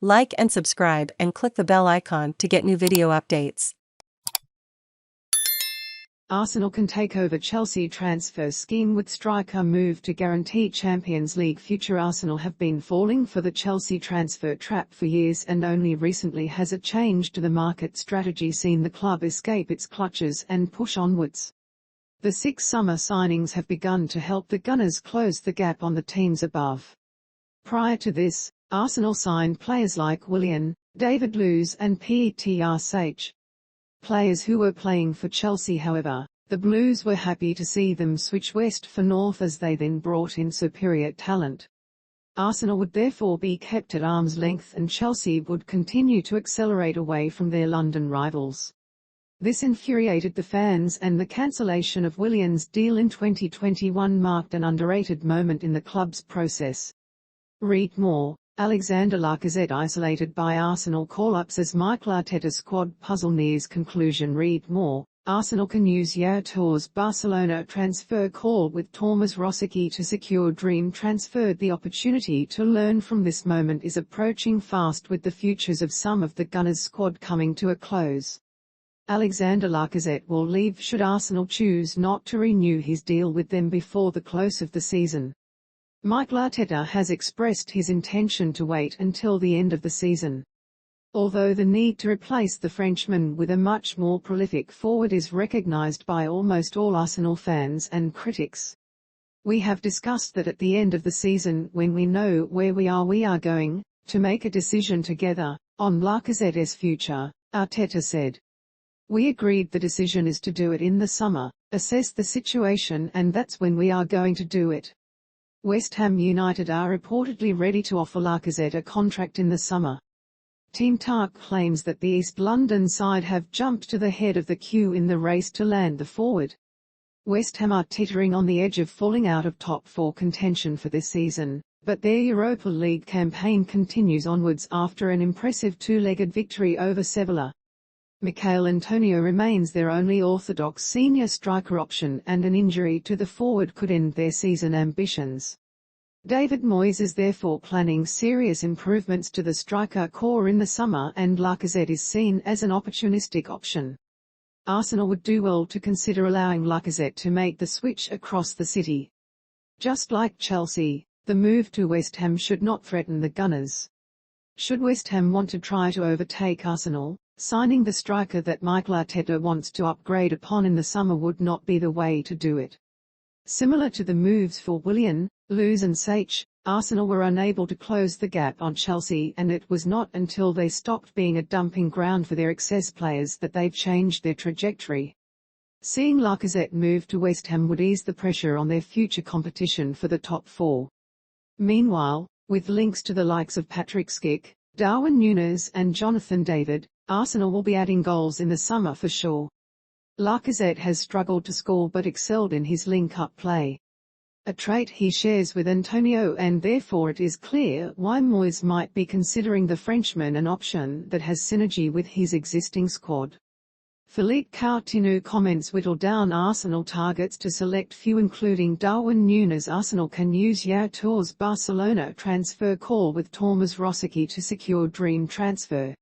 Like and subscribe and click the bell icon to get new video updates. Arsenal can take over Chelsea transfer scheme with striker move to guarantee Champions League future. Arsenal have been falling for the Chelsea transfer trap for years, and only recently has a change to the market strategy seen the club escape its clutches and push onwards. The 6 summer signings have begun to help the Gunners close the gap on the teams above. Prior to this, Arsenal signed players like Willian, David Luiz and Petr Cech. Players who were playing for Chelsea. However, the Blues were happy to see them switch west for north, as they then brought in superior talent. Arsenal would therefore be kept at arm's length, and Chelsea would continue to accelerate away from their London rivals. This infuriated the fans, and the cancellation of Willian's deal in 2021 marked an underrated moment in the club's process. Read more. Alexandre Lacazette isolated by Arsenal call-ups as Mikel Arteta squad puzzle nears conclusion. Read more. Arsenal can use Yaya Toure's Barcelona transfer call with Tomas Rosicky to secure dream transfer. The opportunity to learn from this moment is approaching fast, with the futures of some of the Gunners' squad coming to a close. Alexandre Lacazette will leave should Arsenal choose not to renew his deal with them before the close of the season. Mikel Arteta has expressed his intention to wait until the end of the season. Although the need to replace the Frenchman with a much more prolific forward is recognised by almost all Arsenal fans and critics. We have discussed that at the end of the season, when we know where we are going to make a decision together on Lacazette's future, Arteta said. We agreed the decision is to do it in the summer, assess the situation, and that's when we are going to do it. West Ham United are reportedly ready to offer Lacazette a contract in the summer. TEAMtalk claims that the East London side have jumped to the head of the queue in the race to land the forward. West Ham are teetering on the edge of falling out of top 4 contention for this season, but their Europa League campaign continues onwards after an impressive 2-legged victory over Sevilla. Michail Antonio remains their only orthodox senior striker option, and an injury to the forward could end their season ambitions. David Moyes is therefore planning serious improvements to the striker core in the summer, and Lacazette is seen as an opportunistic option. Arsenal would do well to consider allowing Lacazette to make the switch across the city. Just like Chelsea, the move to West Ham should not threaten the Gunners. Should West Ham want to try to overtake Arsenal, signing the striker that Mikel Arteta wants to upgrade upon in the summer would not be the way to do it. Similar to the moves for Willian, Luiz and Cech, Arsenal were unable to close the gap on Chelsea, and it was not until they stopped being a dumping ground for their excess players that they changed their trajectory. Seeing Lacazette move to West Ham would ease the pressure on their future competition for the top 4. Meanwhile, with links to the likes of Patrik Schick, Darwin Nunez and Jonathan David, Arsenal will be adding goals in the summer for sure. Lacazette has struggled to score but excelled in his link-up play, a trait he shares with Antonio, and therefore it is clear why Moyes might be considering the Frenchman an option that has synergy with his existing squad. Philippe Coutinho comments whittle down Arsenal targets to select few, including Darwin Nunez. Arsenal can use Yaya Toure's Barcelona transfer call with Tomas Rosicky to secure dream transfer.